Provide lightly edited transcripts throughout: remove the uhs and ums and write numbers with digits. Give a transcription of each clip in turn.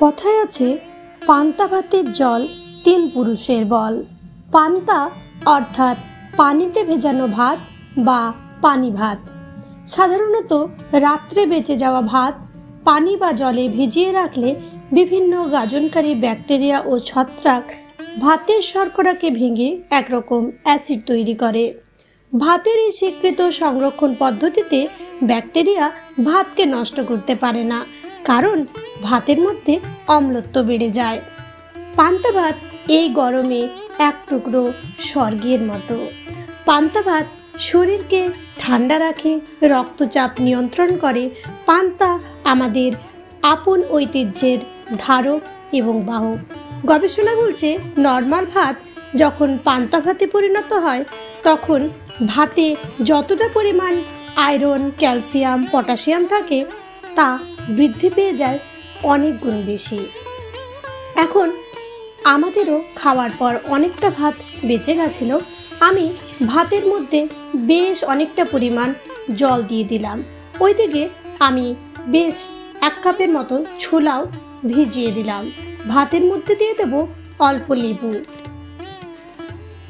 কথায় আছে পান্তা ভাতের জল তিন পুরুষের বল। পান্তা অর্থাৎ পানিতে ভেজানো ভাত বা পানি ভাত। সাধারণত রাত্রে বেঁচে যাওয়া ভাত পানি বা জলে ভিজিয়ে রাখলে বিভিন্ন গাজনকারী ব্যাকটেরিয়া ও ছত্রাক ভাতের শর্করাকে ভেঙে একরকম অ্যাসিড তৈরি করে। ভাতের এই স্বীকৃত সংরক্ষণ পদ্ধতিতে ব্যাকটেরিয়া ভাতকে নষ্ট করতে পারে না, কারণ ভাতের মধ্যে অম্লত্ব বেড়ে যায়। পান্তা ভাত এই গরমে এক টুকরো স্বর্গের মতো। পান্তা ভাত শরীরকে ঠান্ডা রাখে, রক্তচাপ নিয়ন্ত্রণ করে। পান্তা আমাদের আপন ঐতিহ্যের ধারক এবং বাহক। গবেষণা বলছে নর্মাল ভাত যখন পান্তা ভাতে পরিণত হয় তখন ভাতে যতটা পরিমাণ আয়রন, ক্যালসিয়াম, পটাশিয়াম থাকে তা বৃদ্ধি পেয়ে যায় অনেক গুণ বেশি। এখন আমাদেরও খাওয়ার পর অনেকটা ভাত বেঁচে গেছিল। আমি ভাতের মধ্যে বেশ অনেকটা পরিমাণ জল দিয়ে দিলাম। ওইদিকে আমি বেশ 1 কাপের মতো ছোলাও ভিজিয়ে দিলাম। ভাতের মধ্যে দিয়ে দেব অল্প লেবু,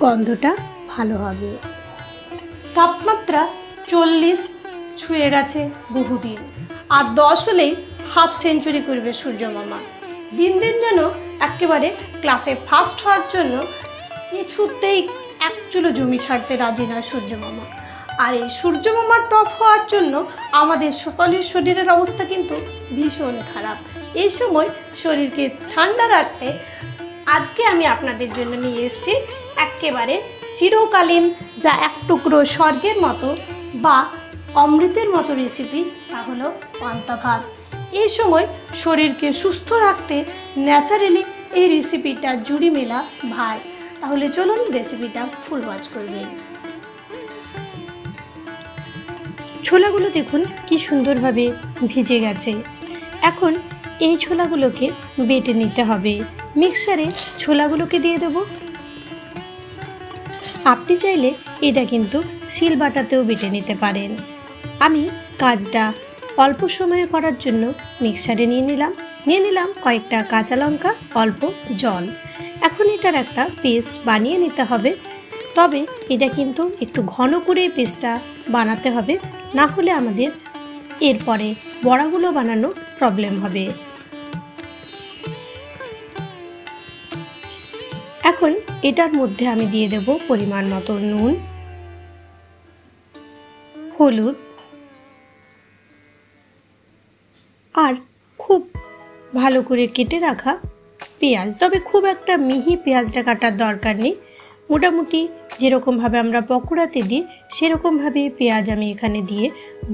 গন্ধটা ভালো হবে। তাপমাত্রা 40 ছুঁয়ে গেছে বহুদিন, আর 10 হলেই হাফ সেঞ্চুরি করবে সূর্যমামা। দিন দিন যেন একেবারে ক্লাসে ফার্স্ট হওয়ার জন্য কিছুতেই এক চুলো জমি ছাড়তে রাজি নয় সূর্যমামা। আর এই সূর্যমামার টপ হওয়ার জন্য আমাদের সকলের শরীরের অবস্থা কিন্তু ভীষণ খারাপ। এই সময় শরীরকে ঠান্ডা রাখতে আজকে আমি আপনাদের জন্য নিয়ে এসেছি একেবারে চিরকালীন, যা এক টুকরো স্বর্গের মতো বা অমৃতের মতো রেসিপি, তা হলো পান্তা ভাত। এই সময় শরীরকে সুস্থ রাখতে ন্যাচারালি এই রেসিপিটা জুড়ি মেলা ভাই। তাহলে চলুন রেসিপিটা ফুল ওয়াচ করবেন। ছোলাগুলো দেখুন কি সুন্দরভাবে ভিজে গেছে। এখন এই ছোলাগুলোকে বেটে নিতে হবে। মিক্সারে ছোলাগুলোকে দিয়ে দেব। আপনি চাইলে এটা কিন্তু শিলবাটাতেও বেটে নিতে পারেন। আমি কাজটা অল্প সময়ে করার জন্য মিক্সারে নিয়ে নিলাম কয়েকটা কাঁচা লঙ্কা, অল্প জল। এখন এটার একটা পেস্ট বানিয়ে নিতে হবে। তবে এটা কিন্তু একটু ঘন করে পেস্টটা বানাতে হবে, না হলে আমাদের এরপরে বড়াগুলো বানানো প্রবলেম হবে। এখন এটার মধ্যে আমি দিয়ে দেব পরিমাণ মতো নুন, হলুদ আর খুব ভালো করে কেটে রাখা পেঁয়াজ। তবে খুব একটা মিহি পেঁয়াজটা কাটার দরকার নেই। মোটামুটি যেরকমভাবে আমরা পকোড়াতে দিই সেরকমভাবে পেঁয়াজ আমি এখানে দিয়ে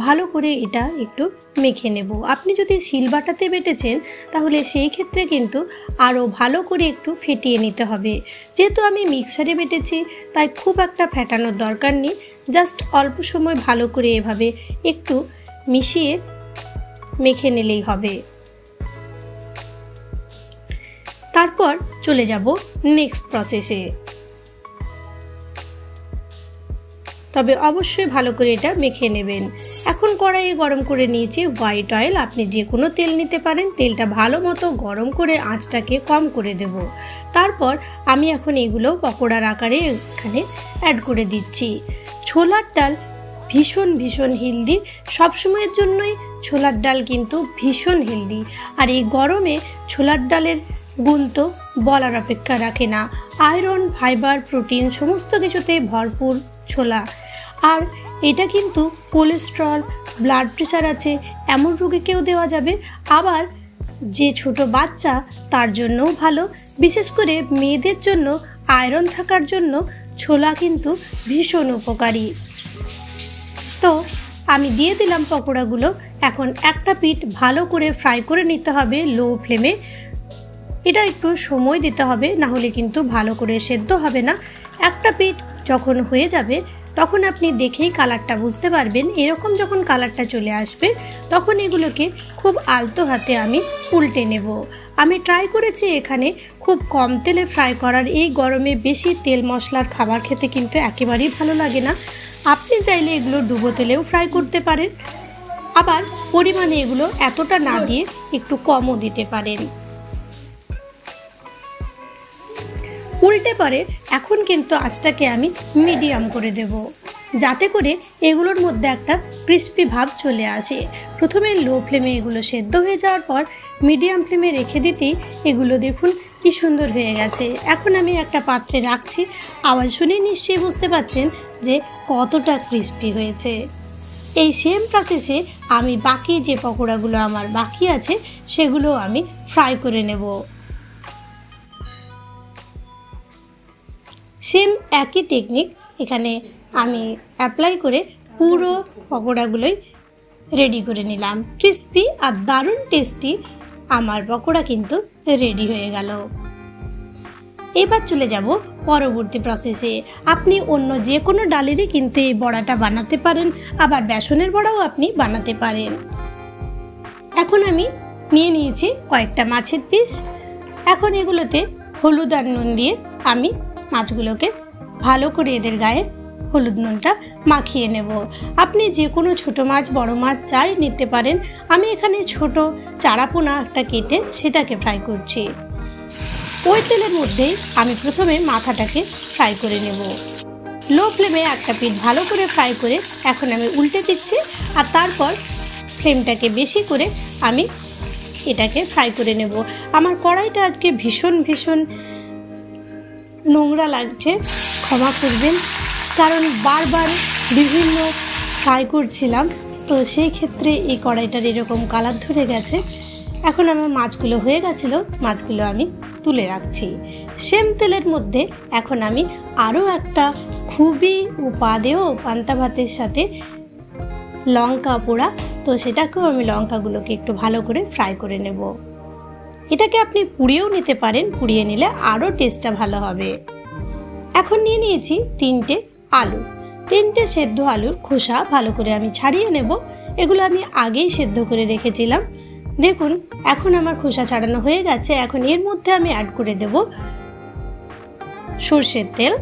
ভালো করে এটা একটু মেখে নেব। আপনি যদি শিলবাটাতে বেটেছেন তাহলে সেই ক্ষেত্রে কিন্তু আরও ভালো করে একটু ফেটিয়ে নিতে হবে। যেহেতু আমি মিক্সারে বেটেছি তাই খুব একটা ফেটানোর দরকার নেই। জাস্ট অল্প সময় ভালো করে এভাবে একটু মিশিয়ে মেখে নিলেই হবে। তারপর চলে যাব নেক্সট প্রসেসে। তবে অবশ্যই ভালো করে এটা মেখে নেবেন। এখন কড়াইয়ে গরম করে নিয়েছি হোয়াইট অয়েল। আপনি যে কোনো তেল নিতে পারেন। তেলটা ভালো মতো গরম করে আঁচটাকে কম করে দেব। তারপর আমি এখন এগুলো পকোড়ার আকারে এখানে অ্যাড করে দিচ্ছি। ছোলার ডাল ভীষণ হেলদি। সবসময়ের জন্যই ছোলার ডাল কিন্তু ভীষণ হেলদি। আর এই গরমে ছোলার ডালের গুণ তো বলার অপেক্ষা রাখে না। আয়রন, ফাইবার, প্রোটিন সমস্ত কিছুতে ভরপুর ছোলা। আর এটা কিন্তু কোলেস্ট্রল, ব্লাড প্রেশার আছে এমন রোগীকেও দেওয়া যাবে। আবার যে ছোট বাচ্চা তার জন্যও ভালো। বিশেষ করে মেয়েদের জন্য আয়রন থাকার জন্য ছোলা কিন্তু ভীষণ উপকারী। তো আমি দিয়ে দিলাম পকোড়াগুলো। এখন একটা পিঠ ভালো করে ফ্রাই করে নিতে হবে লো ফ্লেমে। এটা একটু সময় দিতে হবে, না হলে কিন্তু ভালো করে সেদ্ধ হবে না। একটা পিঠ যখন হয়ে যাবে তখন আপনি দেখেই কালারটা বুঝতে পারবেন। এরকম যখন কালারটা চলে আসবে তখন এগুলোকে খুব আলতো হাতে আমি উল্টে নেব। আমি ট্রাই করেছি এখানে খুব কম তেলে ফ্রাই করার। এই গরমে বেশি তেল মশলার খাবার খেতে কিন্তু একেবারেই ভালো লাগে না। আপনি চাইলে এগুলো ডুবো তেলেও ফ্রাই করতে পারেন। আবার পরিমাণে এগুলো এতটা না দিয়ে একটু কমও দিতে পারেন। উল্টে পরে এখন কিন্তু আঁচটাকে আমি মিডিয়াম করে দেব, যাতে করে এগুলোর মধ্যে একটা ক্রিস্পি ভাব চলে আসে। প্রথমে লো ফ্লেমে এগুলো সেদ্ধ হয়ে যাওয়ার পর মিডিয়াম ফ্লেমে রেখে দিতেই এগুলো দেখুন কি সুন্দর হয়ে গেছে। এখন আমি একটা পাত্রে রাখছি, আওয়াজ শুনে নিশ্চয়ই বুঝতে পারছেন যে কতটা ক্রিস্পি হয়েছে। এই সেম প্রসেসে আমি বাকি যে পকোড়াগুলো আমার বাকি আছে সেগুলো আমি ফ্রাই করে নেব। সেম একই টেকনিক এখানে আমি অ্যাপ্লাই করে পুরো পকোড়াগুলোই রেডি করে নিলাম। ক্রিস্পি আর দারুণ টেস্টি আমার পকোড়া কিন্তু রেডি হয়ে গেল। এবার চলে যাব পরবর্তী প্রসেসে। আপনি অন্য যে কোনো ডালেরই কিন্তু এই বড়াটা বানাতে পারেন, আবার বেসনের বড়াও আপনি বানাতে পারেন। এখন আমি নিয়ে নিয়েছি কয়েকটা মাছের পিস। এখন এগুলোতে হলুদ আর নুন দিয়ে আমি মাছগুলোকে ভালো করে এদের গায়ে হলুদ নুনটা মাখিয়ে নেব। আপনি যে কোনো ছোটো মাছ বড় মাছ চাই নিতে পারেন। আমি এখানে ছোট চারাপোনা একটা কেটে সেটাকে ফ্রাই করছি। ওই তেলের মধ্যেই আমি প্রথমে মাথাটাকে ফ্রাই করে নেব। লো ফ্লেমে একটা পিঠ ভালো করে ফ্রাই করে এখন আমি উল্টে দিচ্ছি, আর তারপর ফ্লেমটাকে বেশি করে আমি এটাকে ফ্রাই করে নেব। আমার কড়াইটা আজকে ভীষণ নোংরা লাগছে, ক্ষমা করবেন, কারণ বারবার বিভিন্ন ফ্রাই করছিলাম, তো সেই ক্ষেত্রে এই কড়াইটার এরকম কালার ধরে গেছে। এখন আমার মাছগুলো হয়ে গেছিলো, মাছগুলো আমি তুলে রাখছি। সেম তেলের মধ্যে এখন আমি আরও একটা খুবই উপাদেয় পান্তা ভাতের সাথে লঙ্কা পোড়া, তো সেটাকেও আমি লঙ্কাগুলোকে একটু ভালো করে ফ্রাই করে নেব। এটাকে আপনি পুড়িয়েও নিতে পারেন, পুড়িয়ে নিলে আরও টেস্টটা ভালো হবে। এখন নিয়ে নিয়েছি 3টে আলু। 3টে সেদ্ধ আলুর খোসা ভালো করে আমি ছাড়িয়ে নেব। এগুলো আমি আগেই সেদ্ধ করে রেখেছিলাম। দেখুন এখন আমার খোসা ছাড়ানো হয়ে গেছে। এখন এর মধ্যে আমি অ্যাড করে দেব সরষের তেল,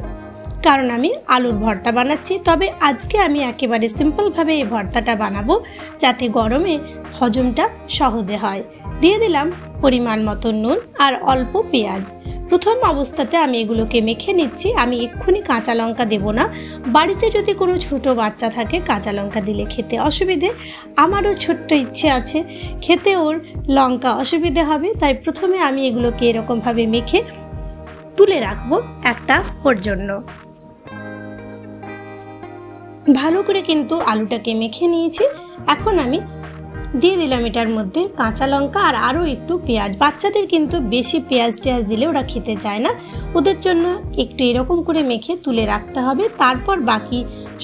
কারণ আমি আলুর ভর্তা বানাচ্ছি। তবে আজকে আমি একেবারে সিম্পলভাবে এই ভর্তাটা বানাবো, যাতে গরমে হজমটা সহজে হয়। দিয়ে দিলাম পরিমাণ মতো নুন আর অল্প পেঁয়াজ। প্রথম অবস্থাতে আমি এগুলোকে মেখে নিচ্ছি। আমি এক্ষুনি কাঁচা লঙ্কা দেব না। বাড়িতে যদি কোনো ছোট বাচ্চা থাকে কাঁচা লঙ্কা দিলে খেতে অসুবিধে, আমারও ছোট্ট ইচ্ছে আছে খেতে, ওর লঙ্কা অসুবিধে হবে, তাই প্রথমে আমি এগুলোকে এরকমভাবে মেখে তুলে রাখবো একটা ওর জন্য। ভালো করে কিন্তু আলুটাকে মেখে নিয়েছি। এখন আমি দিয়ে দিলাম এটার মধ্যে কাঁচা লঙ্কা আর আরও একটু পেঁয়াজ। বাচ্চাদের কিন্তু বেশি পেঁয়াজ দিলে ওরা খেতে চায় না, ওদের জন্য একটু এরকম করে মেখে তুলে রাখতে হবে। তারপর বাকি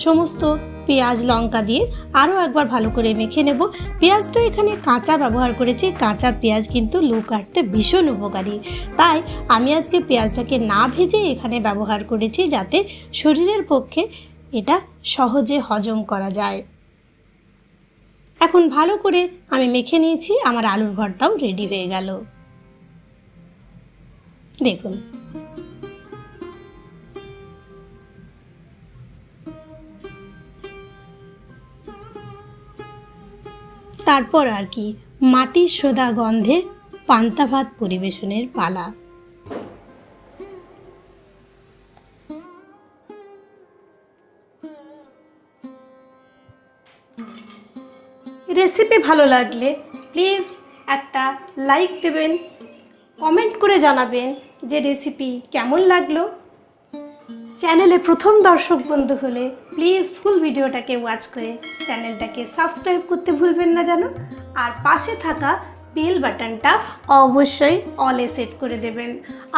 সমস্ত পেঁয়াজ লঙ্কা দিয়ে আরও একবার ভালো করে মেখে নেব। পেঁয়াজটা এখানে কাঁচা ব্যবহার করেছি, কাঁচা পেঁয়াজ কিন্তু লু কাটতে ভীষণ উপকারী, তাই আমি আজকে পেঁয়াজটাকে না ভেজে এখানে ব্যবহার করেছি, যাতে শরীরের পক্ষে এটা সহজে হজম করা যায়। এখন ভালো করে আমি মেখে নিয়েছি, আমার আলুর ভর্তাও রেডি হয়ে গেল। দেখুন তারপর আর কি, মাটির সোদা গন্ধে পান্তা ভাত পরিবেশনের পালা। রেসিপি ভালো লাগলে প্লিজ একটা লাইক দেবেন, কমেন্ট করে জানাবেন যে রেসিপি কেমন লাগলো। চ্যানেলে প্রথম দর্শক বন্ধু হলে প্লিজ ফুল ভিডিওটাকে ওয়াচ করে চ্যানেলটাকে সাবস্ক্রাইব করতে ভুলবেন না যেন, আর পাশে থাকা বেল বাটনটা অবশ্যই অলে সেট করে দেবেন।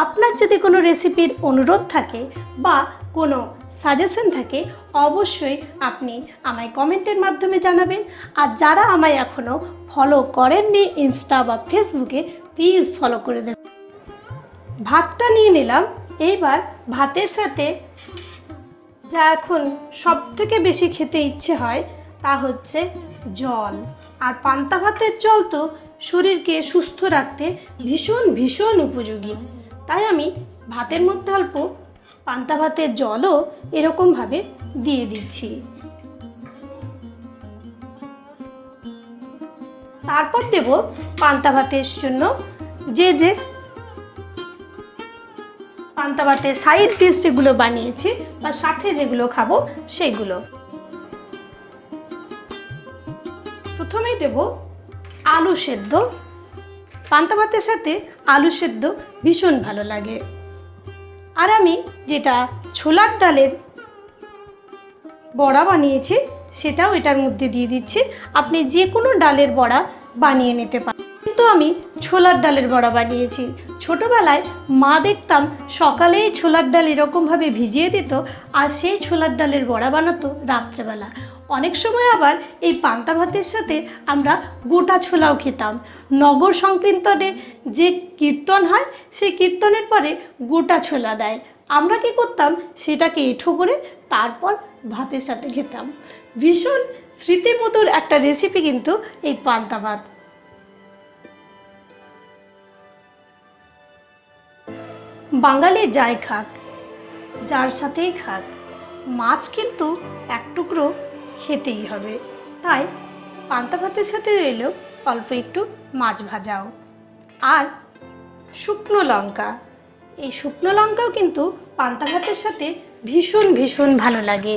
আপনার যদি কোনো রেসিপির অনুরোধ থাকে বা কোনো সাজেশন থাকে অবশ্যই আপনি আমায় কমেন্টের মাধ্যমে জানাবেন। আর যারা আমায় এখনও ফলো করেননি ইনস্টা বা ফেসবুকে, প্লিজ ফলো করে দেবেন। ভাতটা নিয়ে নিলাম। এইবার ভাতের সাথে যা এখন সব থেকে বেশি খেতে ইচ্ছে হয় তা হচ্ছে জল। আর পান্তা ভাতের জল তো শরীরকে সুস্থ রাখতে ভীষণ উপযোগী, তাই আমি ভাতের মধ্যে অল্প পান্তা ভাতের জলও এরকমভাবে দিয়ে দিচ্ছি। তারপর দেব পান্তা ভাতের জন্য যে পান্তা ভাতের সাইড ডিশ যেগুলো বানিয়েছি বা সাথে যেগুলো খাবো সেগুলো। প্রথমেই দেব আলু সেদ্ধ। পান্তা ভাতের সাথে আলু সেদ্ধ ভীষণ ভালো লাগে। আর আমি যেটা ছোলার ডালের বড়া বানিয়েছি সেটাও এটার মধ্যে দিয়ে দিচ্ছি। আপনি যে কোনো ডালের বড়া বানিয়ে নিতে পারেন, কিন্তু আমি ছোলার ডালের বড়া বানিয়েছি। ছোটোবেলায় মা দেখতাম সকালেই ছোলার ডাল এরকমভাবে ভিজিয়ে দিত আর সেই ছোলার ডালের বড়া বানাতো রাত্রেবেলা। অনেক সময় আবার এই পান্তা ভাতের সাথে আমরা গোটা ছোলাও খেতাম। নগর সংকীর্তনে যে কীর্তন হয় সেই কীর্তনের পরে গোটা ছোলা দেয়, আমরা কি করতাম সেটাকে এঁঠো করে তারপর ভাতের সাথে খেতাম। ভীষণ স্মৃতিমধুর একটা রেসিপি কিন্তু এই পান্তা ভাত। বাঙালি যাই খাক, যার সাথেই খাক, মাছ কিন্তু এক টুকরো খেতেই হবে। তাই পান্তা ভাতের সাথে রইলেও অল্প একটু মাছ ভাজাও আর শুকনো লঙ্কা। এই শুকনো লঙ্কাও কিন্তু পান্তা ভাতের সাথে ভীষণ ভীষণ ভালো লাগে।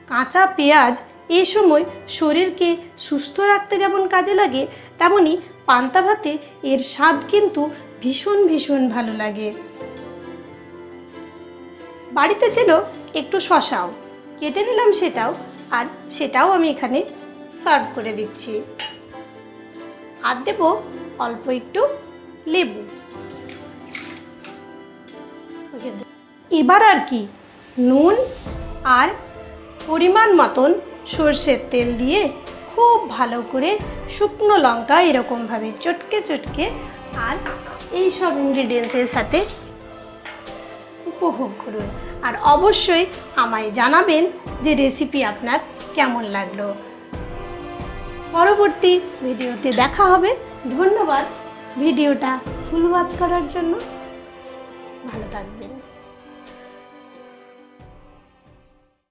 কাঁচা পেঁয়াজ এই সময় শরীরকে সুস্থ রাখতে যেমন কাজে লাগে, তেমনি পান্তা ভাতে এর স্বাদ কিন্তু ভীষণ ভীষণ ভালো লাগে। বাড়িতে ছিল একটু শসাও, কেটে নিলাম সেটাও, আর সেটাও আমি এখানে সার্ভ করে দিচ্ছি। আর দেব অল্প একটু লেবু। এবার আর কি নুন আর পরিমাণ মতন সর্ষের তেল দিয়ে খুব ভালো করে শুকনো লঙ্কা এরকমভাবে চটকে চটকে আর এই সব ইনগ্রিডিয়েন্টসের সাথে উপভোগ করুন। আর অবশ্যই আমায় জানাবেন যে রেসিপি আপনার কেমন লাগলো। পরবর্তী ভিডিওতে দেখা হবে। ধন্যবাদ ভিডিওটা ফুল ওয়াচ করার জন্য। ভালো থাকবেন।